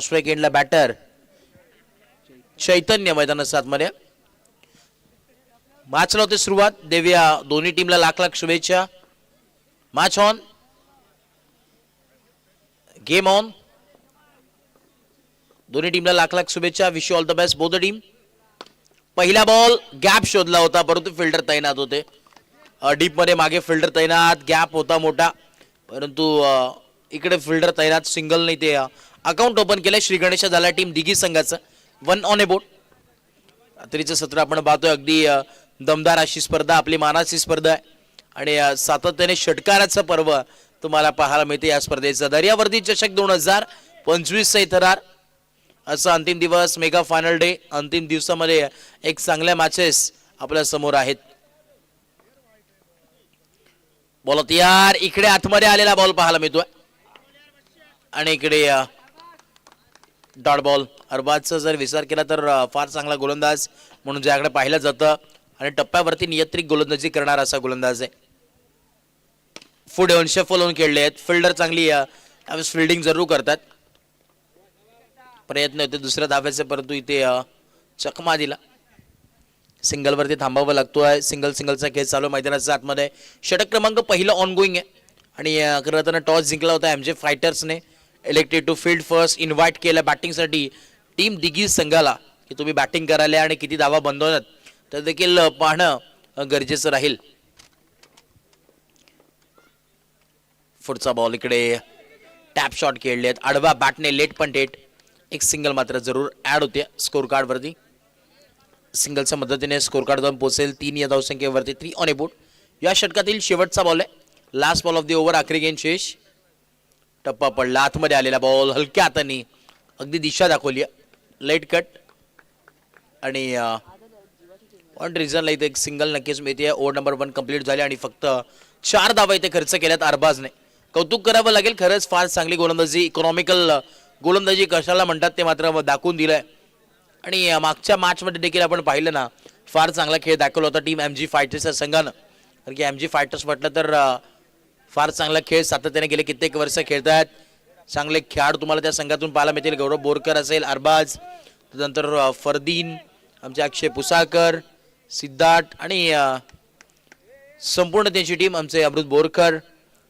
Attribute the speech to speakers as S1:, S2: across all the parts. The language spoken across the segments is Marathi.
S1: सेकंडला बॅटर चैतन्य मैदानाच्या आतमध्ये. मॅचला होते सुरुवात. देऊया दोन्ही टीमला लाख लाख शुभेच्छा. Match on, game on. दोन्ही टीमला लाख लाख शुभेच्छा. Wish you all the best both the team. पहिला बॉल गॅप शोधला होता परंतु फिल्डर तैनात होते. डीप मध्ये मागे फिल्डर तैनात, गॅप होता मोठा परंतु इकडे फिल्डर तैनात. सिंगल नाही ते अकाउंट ओपन केलंय. श्री गणेश झाला टीम दिघी संघाचं. 1 ऑन ए बोर्ड. रात्रीचं सत्र आपण पाहतोय. अगदी दमदार अशी स्पर्धा, आपली मानाची स्पर्धा आहे आणि सातत्याने षटकाराचं पर्व तुम्हाला पाहायला मिळते या स्पर्धेचं. दर्यावर्दी चषक 2025 चा इतरार असा अंतिम दिवस, मेगा फायनल डे. अंतिम दिवसामध्ये एक चांगल्या मॅचेस आपल्या समोर आहेत. बॉल तयार. इकडे आतमध्ये आलेला बॉल पाहायला मिळतोय आणि इकडे डॉट बॉल. अरबाजचा जर विचार केला तर फार चांगला गोलंदाज म्हणून ज्याकडे पाहिलं जातं आणि टप्प्यावरती नियंत्रित गोलंदाजी करणारा असा गोलंदाज आहे. पुढे येऊन शफल होऊन खेळले आहेत. फिल्डर चांगली फिल्डिंग जरूर करतात. प्रयत्न होते दुसऱ्या धाब्याचे परंतु इथे चकमा दिला. सिंगल वरती थांबावं लागतोय. सिंगलचा खेळ चालू मैदानाच्या आतमध्ये. षटक क्रमांक पहिलं ऑन गोईंग आहे आणि खरं तर टॉस जिंकला होता एमजे फायटर्सने. Elected to field first. Invite केलं बॅटिंगसाठी टीम दिघी संघाला की तुम्ही बॅटिंग करायला आणि किती धावा बंदवण्यात तर देखील पाहणं गरजेचं राहील. पुढचा बॉल इकडे टॅप शॉट खेळलेत. आडवा बॅटने लेट पण डेट. एक सिंगल मात्र जरूर ऍड होते स्कोर कार्ड वरती. सिंगलच्या मदतीने स्कोर कार्ड जाऊन पोहोचेल 3 या धावसंख्येवरती. 3 ऑन ए बोर्ड. या षटकातील शेवटचा बॉल आहे. Last ball of the over. आखरी गेंद शेष. टप्पा पडला. आतमध्ये आलेला बॉल हलक्या हाताने अगदी दिशा दाखवली. लेट कट आणि वन रिझनला इथे एक सिंगल नक्कीच मिळते. ओव्हर नंबर 1 कंप्लीट झाले आणि फक्त 4 धावा इथे खर्च केल्यात अरबाजने. कौतुक करावं लागेल. खरंच फार चांगली गोलंदाजी, इकॉनॉमिकल गोलंदाजी कशाला म्हणतात ते मात्र दाखवून दिलंय. आणि मागच्या मॅचमध्ये देखील आपण पाहिलं ना फार चांगला खेळ दाखवला होता टीम एमजी फायटर्सच्या संघानं. कारण की एमजी फायटर्स म्हटलं तर फार चांगला खेळ सातत्याने गेले कित्येक वर्ष खेळतात. चांगले खेळाडू तुम्हाला त्या संघातून पाहायला मिळतील. गौरव बोरकर असेल, अरबाज, त्यानंतर फरदीन, आमचे अक्षय पुसाकर, सिद्धार्थ आणि संपूर्ण त्यांची टीम आमचे अमृत बोरकर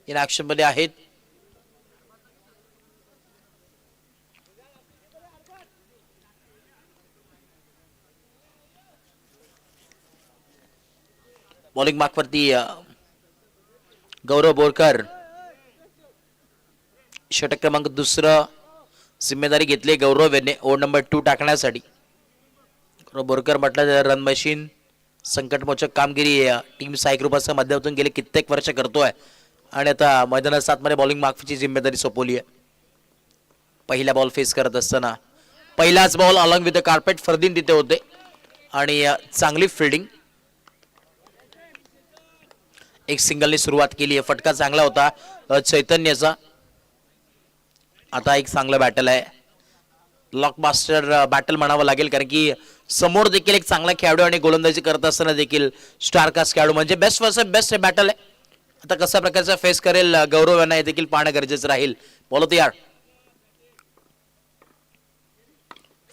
S1: इन ऍक्शन मध्ये आहेत. बॉलिंग मार्कवरती गौरव बोरकर षटक क्रमांक 2 जिम्मेदारी घेतली गौरव याने ओव्हर नंबर 2 टाकण्यासाठी. गौरव बोरकर म्हटलं रन मशीन संकटमोचक कामगिरी टीम साई ग्रुपाच्या माध्यमातून गेले कित्येक वर्ष करतोय आणि आता मैदानात 7 मध्ये बॉलिंग मार्कची जिम्मेदारी सोपवली आहे. पहिला बॉल फेस करत असताना पहिलाच ball along with the carpet. Fardeen तिथे होते आणि चांगली फिल्डिंग. एक सिंगलने सुरुवात केली आहे. फटका चांगला होता चैतन्याचा. आता एक चांगलं बॅटल आहे. ब्लॉकबास्टर बॅटल म्हणावं लागेल कारण की समोर देखील एक चांगला खेळाडू आणि गोलंदाजी करत असताना देखील स्टार कास्ट खेळाडू म्हणजे बेस्ट वर्सेस बेस्ट हे बॅटल आहे. आता कशा प्रकारचा फेस करेल गौरव यांना हे देखील पाहणं गरजेचं राहील. बॉल तयार.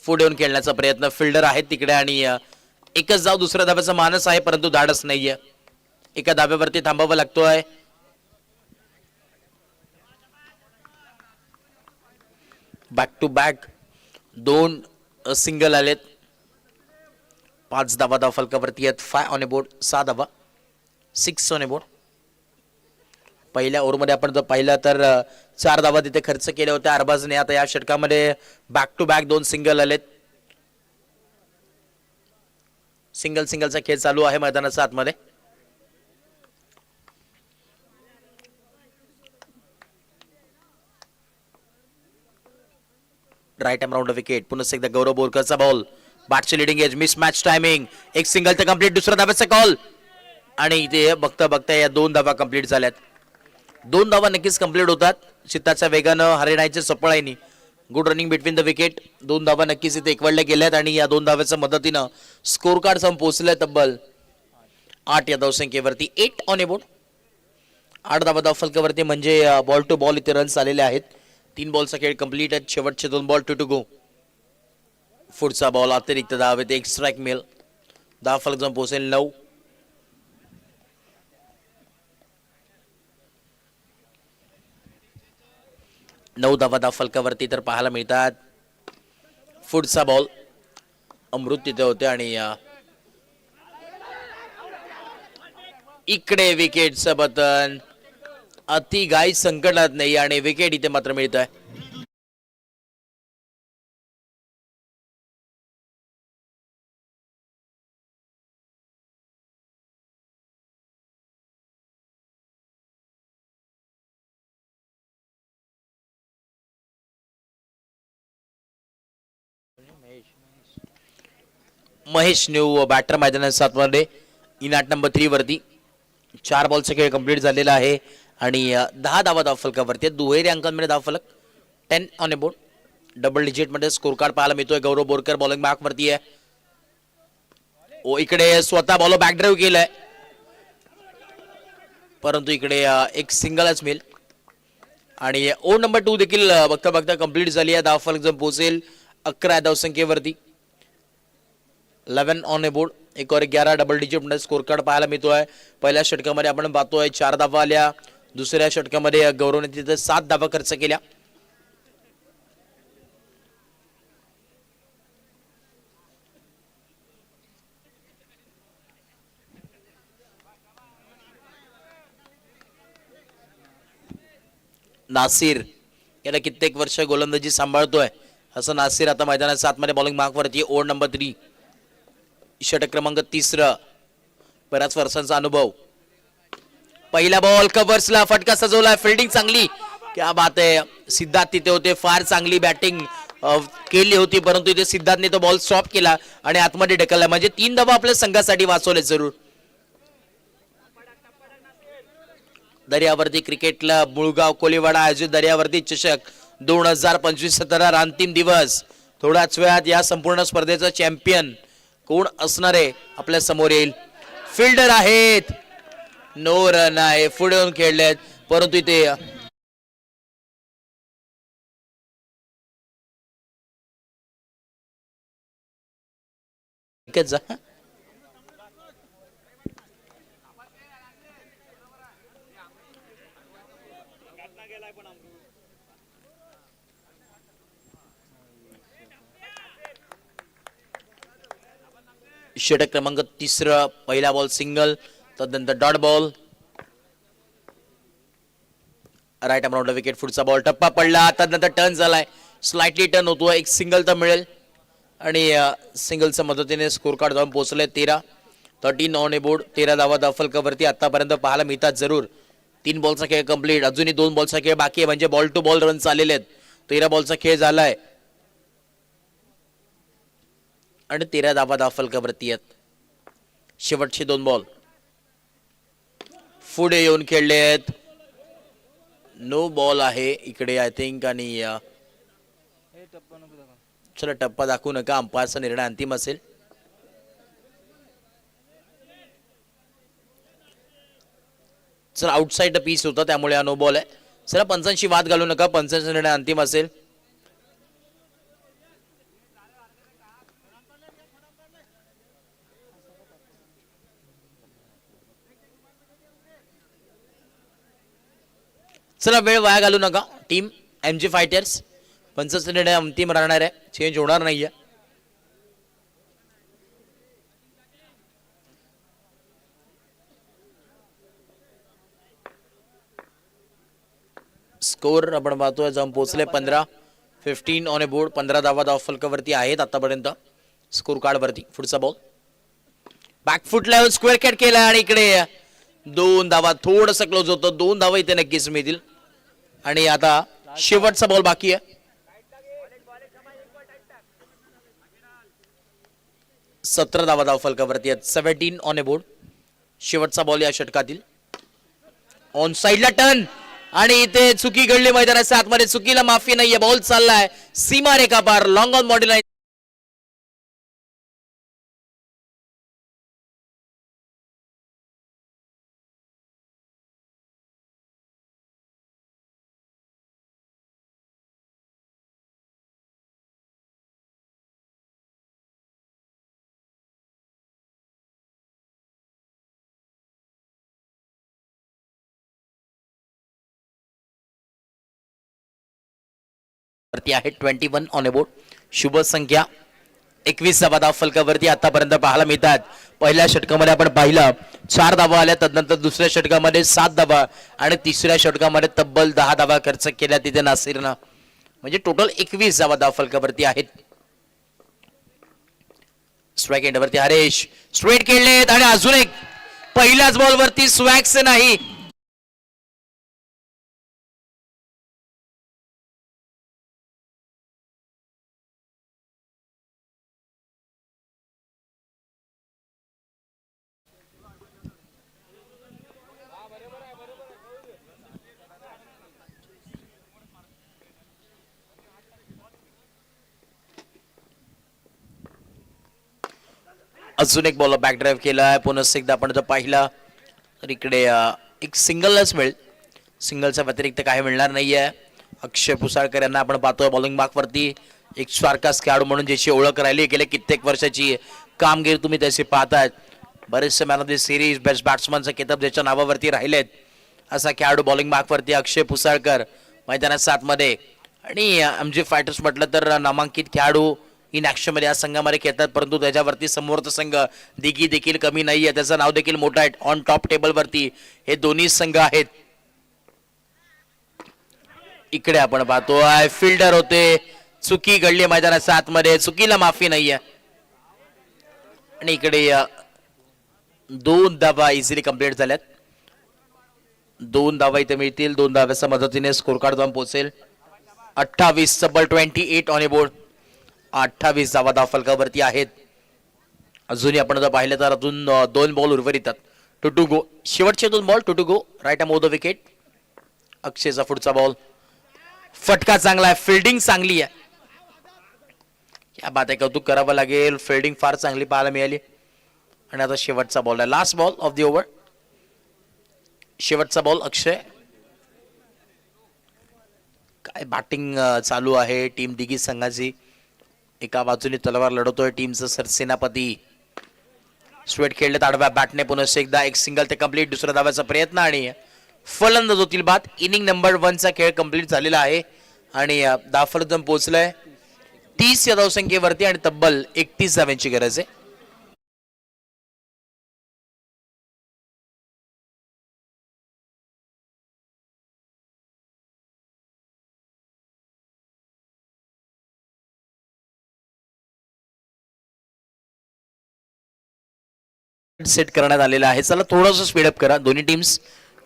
S1: पुढे येऊन खेळण्याचा प्रयत्न. फिल्डर आहेत तिकडे आणि एकच धाव दुसऱ्या धाब्याचा मानस आहे परंतु धाडस नाहीये. एका धाब्यावरती थांबावं लागतोय. बॅक टू बॅक 2 सिंगल आलेत. 5 धावा धाव फलकावरती आहेत. 5 ऑन ए बोर्ड. 6 धावा. 6 ऑन ए बोर्ड. पहिल्या ओव्हरमध्ये आपण जर पाहिलं तर 4 धावा तिथे खर्च केल्या होत्या अरबाजने. आता या षटकामध्ये बॅक टू बॅक 2 सिंगल आलेत. सिंगलचा खेळ चालू आहे मैदानाच्या आतमध्ये. Right time round wicket. पुन्हा एकदा गौरव बोरकरचा बॉल. बॅटची leading edge. Miss match timing. एक सिंगल तर कंप्लीट. दुसऱ्या धाब्याचा कॉल आणि इथे बघता या 2 धावा कंप्लीट झाल्यात. 2 धावा नक्कीच कंप्लीट होतात चित्ताच्या वेगानं हरिणाईच्या सपळाईनी. Good running between the wicket. 2 धावा नक्कीच इथे एकवडल्या गेल्यात आणि या 2 धाव्याच्या मदतीनं स्कोर कार्ड जाऊन पोहोचले तब्बल 8 या धावसंख्येवरती. 8 ऑन ए बोर्ड. 8 धावा धाव फलकावरती म्हणजे बॉल टू बॉल इथे रन्स आलेले आहेत. 3 बॉलचा खेळ कंप्लीट आहे. शेवटचे 2 बॉल टू गो. पुढचा बॉल अतिरिक्त धाव येते. एक स्ट्राईक मिळेल. धाव फलक जाऊन पोहोचेल 9. धाव फलकावरती तर पाहायला मिळतात. पुढचा बॉल अमृत तिथे होते आणि इकडे विकेटचं पतन. अति घाई संकटात नाही आणि विकेट इथे मात्र मिळत आहे. महेश न्यू बॅटर मैदानात 7 मध्ये इनाट नंबर 3 वरती. 4 बॉलचा खेळ कंप्लीट झालेला आहे आणि 10 धावा धाव फलकावरती. दुहेरी अंकांमध्ये धाव फलक 10 on a board. Double digit मध्ये स्कोर कार्ड पाहायला मिळतोय. गौरव बोरकर बॉलिंग बॅक वरती आहे. इकडे स्वतः बॉल बॅक ड्राईव्ह केलाय परंतु इकडे एक सिंगलच मिळेल आणि ओ नंबर 2 देखील बघता बघता कंप्लीट झाली आहे. धाव फलक जर पोहोचेल 11 धावसंख्येवरती. 11 ऑन अ बोर्ड. एक और 11 डबल डिजिट मध्ये स्कोर कार्ड पाहायला मिळतोय. पहिल्या षटकामध्ये आपण पाहतोय 4 धावा आल्या. दुसऱ्या षटकामध्ये गौरवने तिथे 7 धावा खर्च केल्या. नासिर याला कित्येक वर्ष गोलंदाजी सांभाळतोय असं नासिर आता मैदानात 7 मध्ये बॉलिंग मार्क वरती. Over number 3. षटक क्रमांक 3. बऱ्याच वर्षांचा अनुभव. पहिला बॉल कव्हर्सला फटका सजवला. फिल्डिंग चांगली. क्या बात आहे. सिद्धार्थ तिथे होते. फार चांगली बॅटिंग केली होती परंतु इथे सिद्धार्थने तो बॉल स्टॉप केला आणि आतमध्ये ढकलला. म्हणजे 3 धावा आपल्या संघासाठी वाचवले जरूर. दर्यावर्दी क्रिकेटला मुळगाव कोलीवाडा आयोजित दर्यावर्दी चषक 2025 17 अंतिम दिवस. थोड्याच वेळात या संपूर्ण स्पर्धेचा चॅम्पियन कोण असणार आहे आपल्या समोर येईल. फिल्डर आहेत. नो रन आहे. पुढे येऊन खेळलेत परंतु इथे षटक क्रमांक 3. पहिला बॉल सिंगल. तदनंतर dot ball. Right amount wicket. पुढचा बॉल टप्पा पडला. तदनंतर टर्न झालाय. स्लाइटली टर्न होतो. एक सिंगल तर मिळेल आणि सिंगलच्या मदतीने स्कोर कार्ड जाऊन पोहोचले 13 ऑन ए बोर्ड. 13 धावा धाव फलकावरती आतापर्यंत पाहायला मिळतात जरूर. 3 बॉलचा खेळ कंप्लीट. अजूनही 2 बॉलचा खेळ बाकी आहे म्हणजे बॉल टू बॉल रन चाललेले आहेत. 13 बॉलचा खेळ झालाय आणि 13 धावा धाव फलकावरती आहेत. शेवटचे 2 बॉल पुढे येऊन खेळले आहेत. नो बॉल आहे इकडे आय थिंक आणि चला टप्पा दाखवू नका. अंपायरचा निर्णय अंतिम असेल. चला आउटसाइड पीस होता त्यामुळे हा नो बॉल आहे. चला पंचांशी वाद घालू नका. पंचांचा निर्णय अंतिम असेल. चला वेळ वाया घालू नका. Team MG fighters. पंचांचा निर्णय अंतिम राहणार आहे. चेंज होणार नाहीये. स्कोर आपण पाहतोय जाऊन पोहोचले 15 ऑन अ बोर्ड. 15 धावा धाव फलकावरती आहेत आतापर्यंत स्कोर कार्ड वरती. पुढचा बॉल बॅकफुट लावून स्क्वेअर कट केला आणि इकडे 2 धावा. थोडस क्लोज होतं. 2 धावा इथे नक्कीच मिळतील आणि आता शेवटचा बॉल बाकी आहे. 17 धावा धाव फलकावरती आहेत. 17 ऑन अ बोर्ड. शेवटचा बॉल या षटकातील. ऑन साइडला टर्न आणि इथे चुकी घडली मैदानाच्या आतमध्ये. चुकीला माफी नाहीये. बॉल चाललाय सीमा रेखा पार. Long on body line. वरती आहे 21 ऑन बोर्ड. शुभ संख्या 21 धावा धाव फलकावरती आतापर्यंत पाहायला मिळतात. पहिल्या षटकामध्ये आपण पाहिलं 4 धावा आल्या, तदनंतर दुसऱ्या षटकामध्ये 7 धावा आणि तिसऱ्या षटकामध्ये तब्बल 10 धावा खर्च केल्या तिथे नासिरनं. म्हणजे टोटल 21 धावा धाव फलकावरती आहेत. स्ट्राईक एंडवरती हरेश स्ट्रेट खेळलेत आणि अजून एक पहिल्याच बॉलवरती स्वॅक्स नाही. अजून एक बॉल बॅक ड्राईव्ह केलाय. पुन्हा एकदा आपण जर पाहिला तर इकडे एक सिंगलच मिळेल. सिंगलच्या व्यतिरिक्त काही मिळणार नाहीये. अक्षय पुसाळकर यांना आपण पाहतोय बॉलिंग बाकवरती. एक स्वारकास खेळाडू म्हणून ज्याची ओळख राहिली गेल्या कित्येक वर्षाची कामगिरी तुम्ही त्याची पाहतायत. बरेचसे man of the series best बॅट्समनचा किताब ज्याच्या नावावरती राहिलेत असा खेळाडू बॉलिंग बाकवरती अक्षय पुसाळकर मैदानात 7 मध्ये. आणि आमचे फायटर्स म्हटलं तर नामांकित खेळाडू इन ऍक्शन मध्ये या संघामध्ये खेळतात, परंतु त्याच्यावरती समोरचा संघ दिघी देखील कमी नाहीये. त्याचं नाव देखील मोठं आहे. ऑन टॉप टेबल वरती हे दोन्ही संघ आहेत. इकडे आपण पाहतोय फिल्डर होते, चुकी घडली मैदानात 7 मध्ये, चुकीला माफी नाहीये. आणि इकडे 2 धावा इझिली कंप्लीट झाल्यात. 2 धावा इथे मिळतील. 2 धाव्याच्या मदतीने स्कोर कार्ड जाऊन पोहोचेल 28 तब्बल 28 ऑन बोर्ड. 28 धावा धाव फलकावरती आहेत. अजूनही आपण जर पाहिलं तर अजून 2 बॉल उर्वरित आहेत. To go. शेवटचे 2 ball to go. Right a the wicket. अक्षयचा पुढचा बॉल. फटका चांगला आहे, फिल्डिंग चांगली आहे. या बात आहे, कौतुक करावं लागेल. फिल्डिंग फार चांगली पाहायला मिळाली. आणि आता शेवटचा बॉल आहे, last ball of the over. शेवटचा बॉल अक्षय. काय बॅटिंग चालू आहे टीम दिघी संघाची. एका बाजूने तलवार लढवतोय टीमचा सरसेनापती. स्वेट खेळले आडव्या बॅटने पुन्हा एकदा एक सिंगल ते कंप्लीट. दुसऱ्या धाव्याचा प्रयत्न आणि फलंदाज होतील बाद. इनिंग नंबर 1 चा खेळ कंप्लीट झालेला आहे आणि धावफलक पोहोचलाय 30 या धावसंख्येवरती आणि तब्बल 31 धाव्यांची गरज आहे. सेट करण्यात आलेला आहे. चला थोडंसं स्पीडअप करा. दोन्ही टीम्स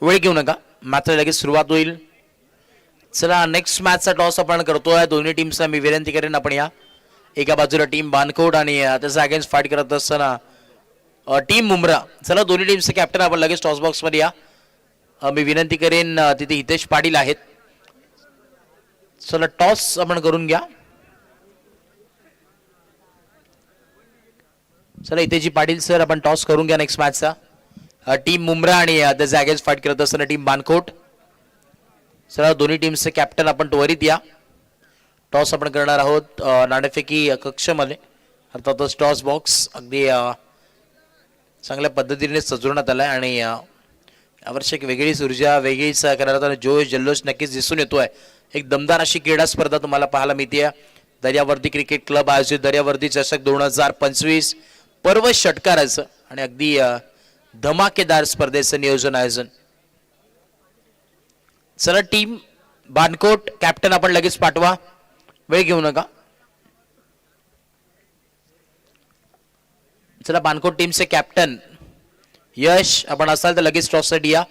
S1: वेळ घेऊ नका. मात्र लगेच सुरुवात होईल. चला नेक्स्ट मॅचचा टॉस आपण करतोय. दोन्ही टीम्सला मी विनंती करेन आपण या. एका बाजूला टीम बानकोट आणि त्याचा अगेन्स्ट फाईट करत असताना टीम मुंब्रा. चला दोन्ही टीमचे कॅप्टन आपण लगेच टॉस बॉक्स मध्ये या. मी विनंती करेन तिथे हितेश पाटील आहेत. चला टॉस आपण करून घ्या. चला हितेजी पाटील सर आपण टॉस करून घ्या नेक्स्ट मॅचचा. टीम मुंब्रा आणि त्याचा अगेन्स्ट फाईट करत असताना टीम बानकोट. चला दोन्ही टीमचे कॅप्टन आपण त्वरित या. टॉस आपण करणार आहोत नाणेफेकी कक्षामध्ये. अर्थातच टॉस बॉक्स अगदी चांगल्या पद्धतीने सजवण्यात आलाय आणि यावर्षी एक वेगळीच ऊर्जा वेगळीच करताना जोश जल्लोष नक्कीच दिसून येतोय. एक दमदार अशी क्रीडा स्पर्धा तुम्हाला पाहायला मिळते. दर्यावर्दी क्रिकेट क्लब आयोजित दर्यावर्दी चषक 2025 पर्व षटकाराचं आणि अगदी धमाकेदार स्पर्धेचं नियोजन आयोजन. चला टीम बानकोट कॅप्टन आपण लगेच पाठवा. वेळ घेऊ नका. चला बानकोट टीमचे कॅप्टन यश आपण असाल तर लगेच टॉस साठी या.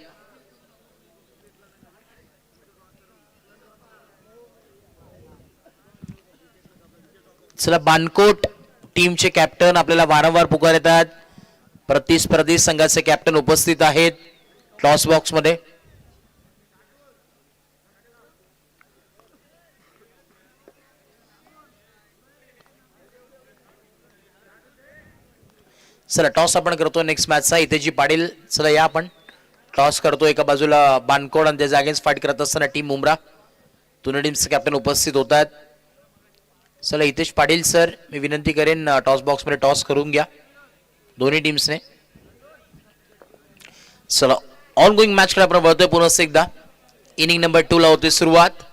S1: चला बानकोट टीमचे कॅप्टन आपल्याला वारंवार पुकार येतात. प्रतिस्पर्धी संघाचे कॅप्टन उपस्थित आहेत टॉस बॉक्स मध्ये. चला टॉस आपण करतो नेक्स्ट मॅचचा. हितेजी पाटील चला या आपण टॉस करतो. एका बाजूला बानकोट आणि त्याच्या अगेन्स्ट फाईट करत असताना टीम मुंब्रा. दोन्ही टीमचे कॅप्टन उपस्थित होत आहेत. चला हितेश पाटील सर मी विनंती करेन टॉस बॉक्स मध्ये टॉस करून घ्या दोन्ही टीम्सने. चला ऑन गोईंग मॅच कडे आपण वळतोय पुन्हा एकदा. इनिंग नंबर 2 ला होते सुरुवात.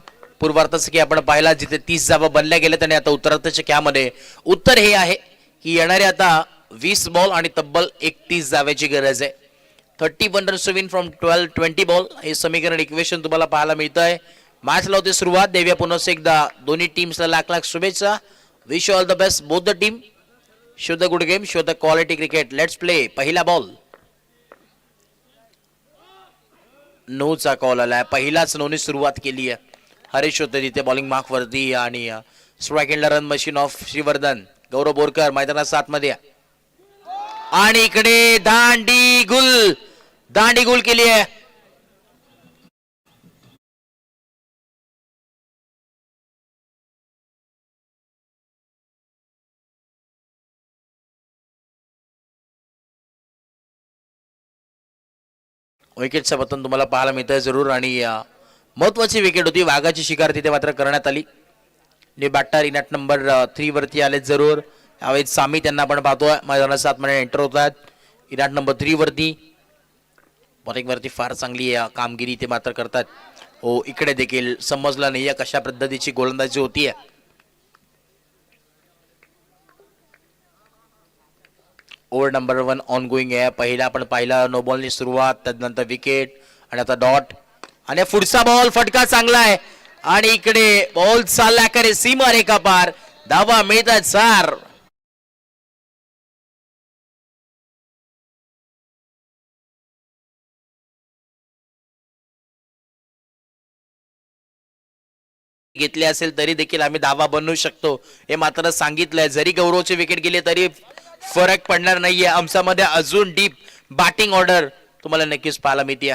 S1: पूर्वार्धाचं की आपण पाहिला जिथे 30 जावा बनल्या गेल्या आणि आता उत्तरार्धाच्या खेळामध्ये उत्तर हे आहे की येणारे आता 20 बॉल आणि तब्बल 31 जाव्याची गरज आहे. 31 runs to win from 20 ball हे समीकरण इक्वेशन तुम्हाला पाहायला मिळत आहे. मॅच लावते सुरुवात. देऊया पुन्हा एकदा दोन्ही टीम्सला लाख लाख शुभेच्छा. Wish all the best both the team. Show the good game, show the quality cricket. Let's play. पहिला बॉल नोचा कॉल आलाय. पहिलाच नोने सुरुवात केली आहे. हरीश होते तिथे बॉलिंग मार्क वरती आणि स्ट्राईक एंडला रन मशीन ऑफ श्रीवर्धन. गौरव बोरकर मैदानात 7 मध्ये आणि इकडे दांडी गुल केली आहे. विकेटचं पतन तुम्हाला पाहायला मिळतंय जरूर आणि महत्वाची विकेट होती. वाघाची शिकार तिथे मात्र करण्यात आली. न्यू बॅटर इनॅट नंबर 3 वरती आले जरूर. यावेळी सामी त्यांना आपण पाहतोय मैदानात 7 मध्ये एंटर होत आहेत. इनॅट नंबर 3 वरती बॉलिंग वरती फार चांगली कामगिरी ते मात्र करतात. हो इकडे देखील समजलं नाही कशा पद्धतीची गोलंदाजी होतीये. ओव्हर नंबर 1 ऑन गोईंग आहे. पहिला आपण पाहिला नो बॉलनी सुरुवात, त्यानंतर विकेट आणि आता डॉट आणि पुढचा बॉल फटका चांगला आहे आणि इकडे बॉल चालला करे सीमा रेखा पार. धावा मिळतात 4. घेतले असेल तरी देखील आम्ही धावा बनवू शकतो हे मात्र सांगितलंय. जरी गौरवचे विकेट गेले तरी फरक पडणार नाहीये. आमच्यामध्ये अजून डीप बॅटिंग ऑर्डर तुम्हाला नक्कीच पाहायला मिळते.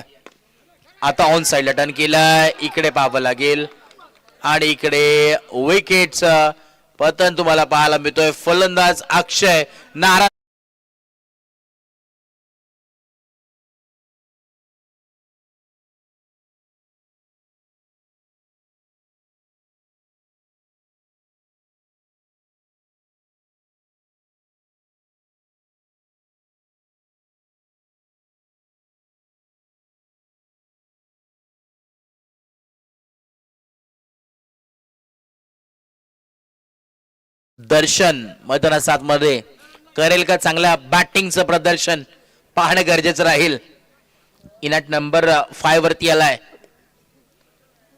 S1: आता ऑन साइडला टर्न केलाय. इकडे पाहावं लागेल आणि इकडे विकेटचं पतन तुम्हाला पाहायला मिळतोय. फलंदाज अक्षय नारायण दर्शन मैदानात 7 मध्ये करेल का चांगल्या बॅटिंगचं प्रदर्शन पाहणं गरजेचं राहील. इनॅट नंबर 5 वरती आलाय.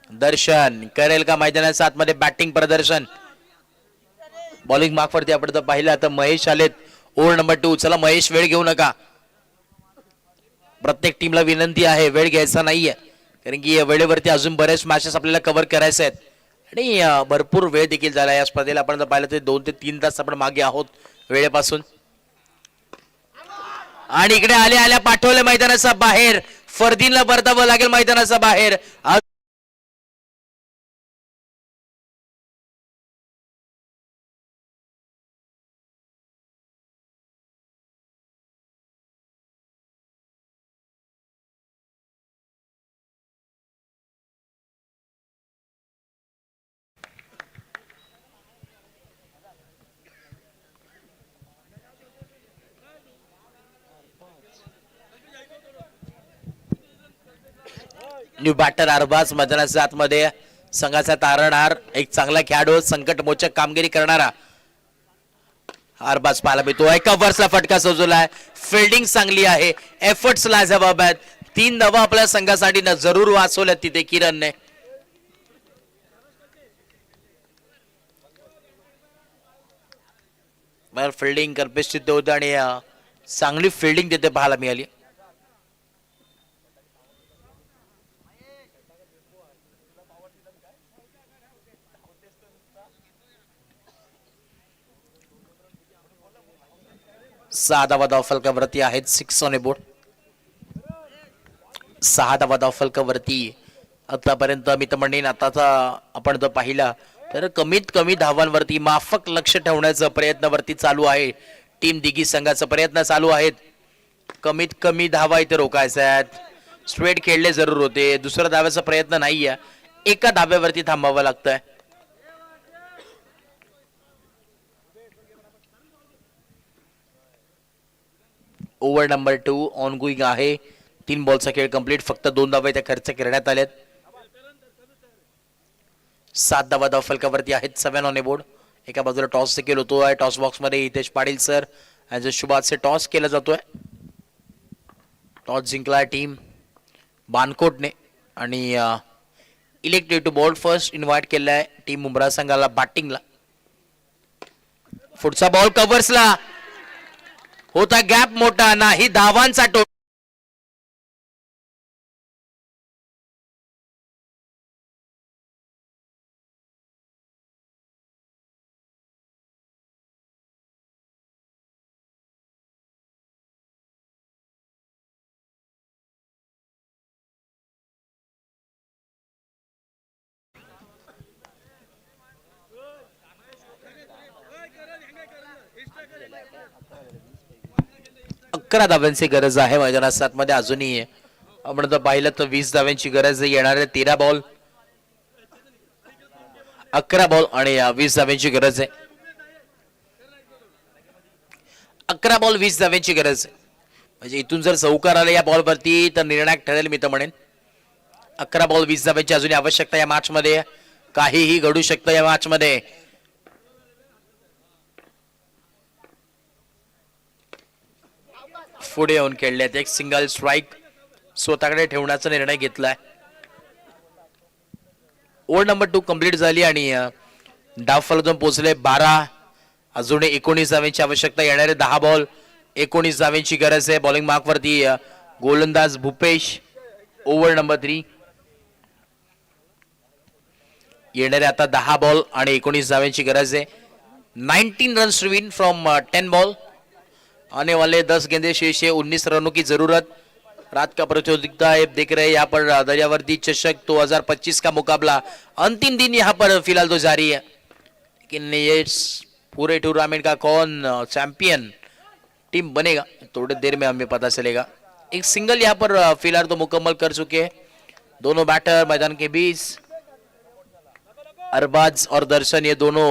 S1: दर्शन करेल का मैदानात 7 मध्ये बॅटिंग प्रदर्शन. बॉलिंग मार्क वरती आपण तर पाहिलं आता महेश आलेत. Over number 2. चला महेश वेळ घेऊ नका. प्रत्येक टीमला विनंती आहे वेळ घ्यायचा नाहीये कारण की वेळेवरती अजून बरेच मॅचेस आपल्याला कव्हर करायचे आहेत आणि भरपूर वेळ देखील झाला या स्पर्धेला. आपण जर पाहिलं तर 2 ते 3 तास आपण मागे आहोत वेळेपासून. आणि इकडे आल्या पाठवले मैदानाच्या बाहेर. फरदीनला परतावं लागेल मैदानाच्या बाहेर. न्यू बॅटर अरबाज मैदानाच्या आतमध्ये संघाचा तारणहार एक चांगला खेळाडू संकटमोचक कामगिरी करणारा अरबाज पाहायला मिळतो. एका वर्षला फटका सजवलाय. फिल्डिंग चांगली आहे. एफर्ट्स लाजवाब आहेत. 3 धावा आपल्या संघासाठी जरूर वाचवल्यात तिथे किरणने. फिल्डिंग कल्पेशित होते आणि चांगली फिल्डिंग तिथे पाहायला मिळाली. सहा धावा धाव फलकावरती आहेत. 6 ऑन बोर्ड. 6 धावा धाव फलकावरती आतापर्यंत मी तर म्हणेन आताचा आपण जर पाहिला तर कमीत कमी धावांवरती माफक लक्ष ठेवण्याचा प्रयत्नावरती चालू आहे. टीम दिगी संघाचा प्रयत्न चालू आहेत. कमीत कमी धावा इथे रोखायच्या आहेत. स्ट्रेट खेळले जरूर होते. दुसरा धाव्याचा प्रयत्न नाहीये. एका धाब्यावरती थांबावं लागतंय. ओव्हर नंबर 2 ऑन गोईंग आहे. 3 बॉलचा खेळ कंप्लीट. फक्त 2 धावा त्या खर्च करण्यात आल्यात. 7 धावा धाव फलकावरती आहेत. 7 ऑन बोर्ड. एका बाजूला टॉस देखील होतोय. टॉस बॉक्स मध्ये Hitesh Patil sir as a शुभाचे टॉस केला जातोय. टॉस जिंकला टीम बानकोटने आणि elected to bowl first invite केलाय टीम मुंब्रा संघाला बॅटिंगला. पुढचा बॉल कव्हर्सला होता गॅप मोठा नाही धावांचा टोटल. अकरा धाव्यांची गरज आहे मैदानात 7 मध्ये. अजूनही आपण जर पाहिलं तर 20 धाव्यांची गरज येणारे 13 बॉल 11 बॉल आणि 20 धाव्यांची गरज आहे. 11 बॉल 20 धाव्यांची गरज आहे. म्हणजे इथून जर चौकार आला या बॉलवरती तर निर्णायक ठरेल मी तर म्हणेन. 11 बॉल 20 धाव्यांची अजूनही आवश्यकता या मॅच मध्ये. काहीही घडू शकतं या मॅच मध्ये. पुढे येऊन खेळल्यात. एक सिंगल स्ट्राईक स्वतःकडे ठेवण्याचा निर्णय घेतलाय. ओव्हर नंबर 2 कंप्लीट झाली आणि डाव फलक पोहोचले 12. अजून 19 धाव्यांची आवश्यकता. येणारे 10 बॉल 19 धाव्यांची गरज आहे. बॉलिंग मार्क वरती गोलंदाज भूपेश. ओव्हर नंबर 3 येणारे आता 10 बॉल आणि 19 धाव्यांची गरज आहे. 19 runs to win from 10 ball. आने वाले 10 गेंदे शेष है. 19 रनों की जरूरत. रात का प्रतियोगिता है देख रहे हैं यहाँ पर दरियावर्दी चषक 2025 का मुकाबला अंतिम दिन यहाँ पर फिलहाल तो जारी है. लेकिन ये पूरे टूर्नामेंट का कौन चैंपियन टीम बनेगा थोड़ी देर में हमें पता चलेगा. एक सिंगल यहाँ पर फिलहाल तो मुकम्मल कर चुके हैं दोनों बैटर मैदान के बीच. अरबाज और दर्शन ये दोनों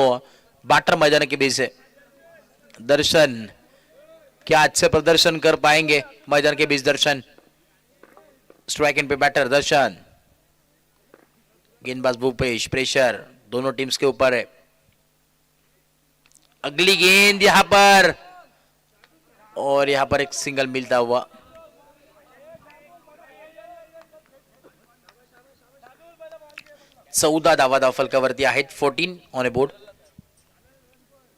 S1: बैटर मैदान के बीच है. दर्शन क्या अच्छे प्रदर्शन कर पाएंगे मैदान के बीच. दर्शन स्ट्राइक इन पे बैटर दर्शन. गेंदबाज भूपेश. प्रेशर दोनों टीम्स के ऊपर है. अगली गेंद यहां पर और यहां पर एक सिंगल मिलता हुआ. चौदा धावा धाव फलकावरती आहेत. 14 ऑन ए बोर्ड.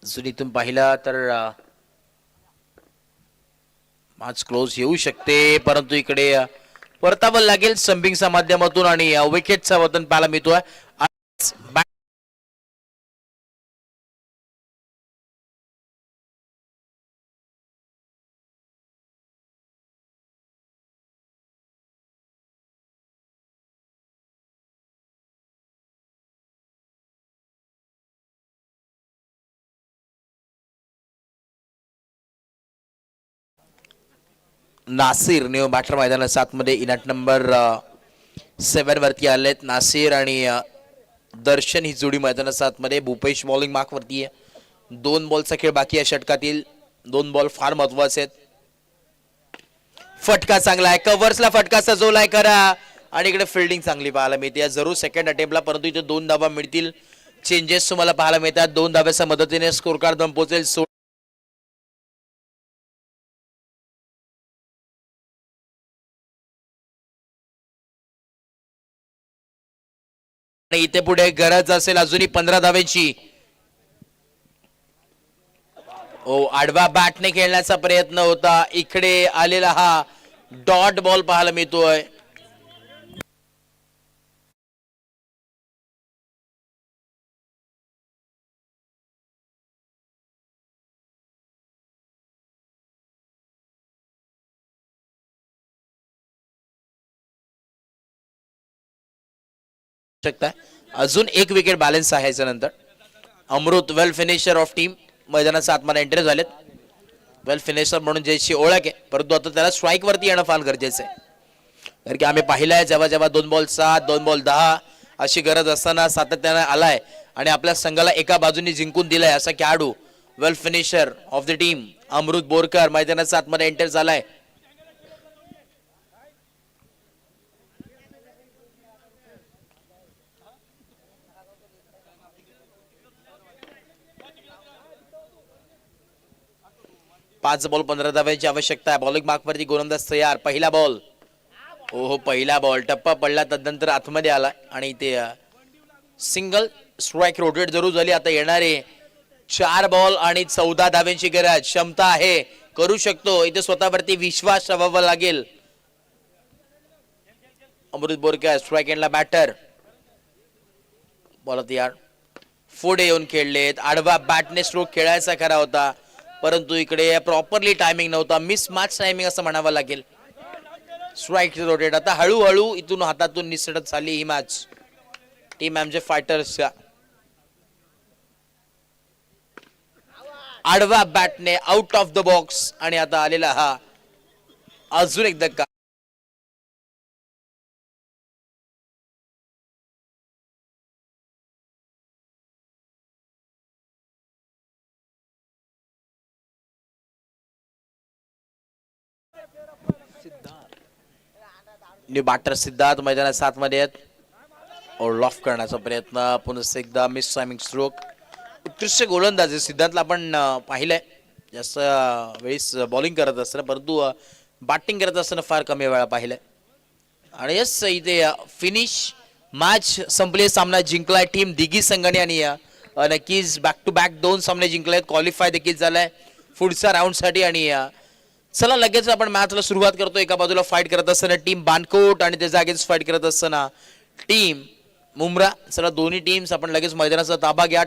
S1: जुनीतून पाहिला तर मॅच क्लोज येऊ शकते परंतु इकडे परतावं लागेल स्टंपिंगच्या माध्यमातून आणि विकेटचा वतन पाहायला मिळतोय. नासिर न्यू बॅटर मैदानात 7 मध्ये. इनॅट नंबर 7 वरती आलेत नासिर आणि दर्शन ही जोडी मैदानात 7 मध्ये. भूपेश बॉलिंग मार्क वरती आहे. 2 बॉलचा खेळ बाकी आहे षटकातील. 2 बॉल फार महत्वाचे आहेत. फटका चांगला आहे. कव्हर्सला फटका सजवलाय करा आणि इकडे फिल्डिंग चांगली पाहायला मिळते जरूर सेकंड अटेम्प्टला परंतु इथे 2 धावा मिळतील. चेंजेस तुम्हाला पाहायला मिळतात. 2 धाव्याच्या मदतीने स्कोर कार्ड दम पोहोचेल. इथे पुढे गरज असेल अजूनही 15 धाव्यांची. ओ आडवा बॅटने खेळण्याचा प्रयत्न होता. इकडे आलेला हा डॉट बॉल पाहायला मिळतोय. अजून एक विकेट बॅलन्स आहे याच्यानंतर. अमृत वेल फिनिशर ऑफ टीम मैदानात 7 मध्ये एंट्री झालेत. वेल फिनिशर म्हणून ज्याची ओळख आहे परंतु आता त्याला स्ट्राईक वरती येणं फार गरजेचं आहे. कारण की आम्ही पाहिलंय जेव्हा जेव्हा 2 बॉल 7 2 बॉल 10 अशी गरज असताना सातत्याने आलाय आणि आपल्या संघाला एका बाजूने जिंकून दिलाय असा खेळाडू वेल फिनिशर ऑफ द टीम अमृत बोरकर मैदानात 7 मध्ये एंटर झालाय. 5 बॉल 15 धावांची आवश्यकता आहे. बॉलिंग मार्कवरती गोलंदाज तयार. पहिला बॉल, ओहो पहिला बॉल टप्पा पडला, तदनंतर आतमध्ये आला आणि इथे सिंगल स्ट्राईक रोटेट जरूर झाली. आता येणारे 4 बॉल आणि 14 धाव्यांची गरज, क्षमता आहे, करू शकतो. इथे स्वतःवरती विश्वास ठेवावा लागेल. अमृत बोरकर स्ट्राईक एंडला बॅटर. बॉल तयार, पुढे येऊन खेळलेत. आडवा बॅटने स्ट्रोक खेळायचा खरा होता, परंतु इकडे प्रॉपरली टायमिंग नव्हता. मिस मॅच टायमिंग असं म्हणावं लागेल. Strike rotate. आता हळूहळू इथून हातातून निसटत झाली ही मॅच टीम एमजे फायटर्स. आडवा बॅटने आउट ऑफ द बॉक्स आणि आता आलेला हा अजून एक धक्का. न्यू बॅटर सिद्धार्थ मैदानात 7 मध्ये आहेत. ओल्ड ऑफ करण्याचा प्रयत्न, पुन्हा एकदा मिस टायमिंग स्ट्रोक. उत्कृष्ट गोलंदाज सिद्धार्थला आपण पाहिलंय जास्त वेळेस बॉलिंग करत असताना, परंतु बॅटिंग करत असताना फार कमी वेळा पाहिलंय. आणि यस इथे फिनिश. मॅच संपली, सामना जिंकलाय टीम दिघी संघाने आणि नक्कीच बॅक टू बॅक 2 सामने जिंकले आहेत. क्वालिफाय देखील झालाय पुढच्या राऊंडसाठी. आणि चला लगेच आपण मॅचला सुरुवात करतो. एका बाजूला फाईट करत असताना टीम बानकोट आणि त्याच्या अगेन्स्ट फाईट करत असताना टीम मुंब्रा. चला दोन्ही टीम्स आपण लगेच मैदानाचा ताबा घ्या.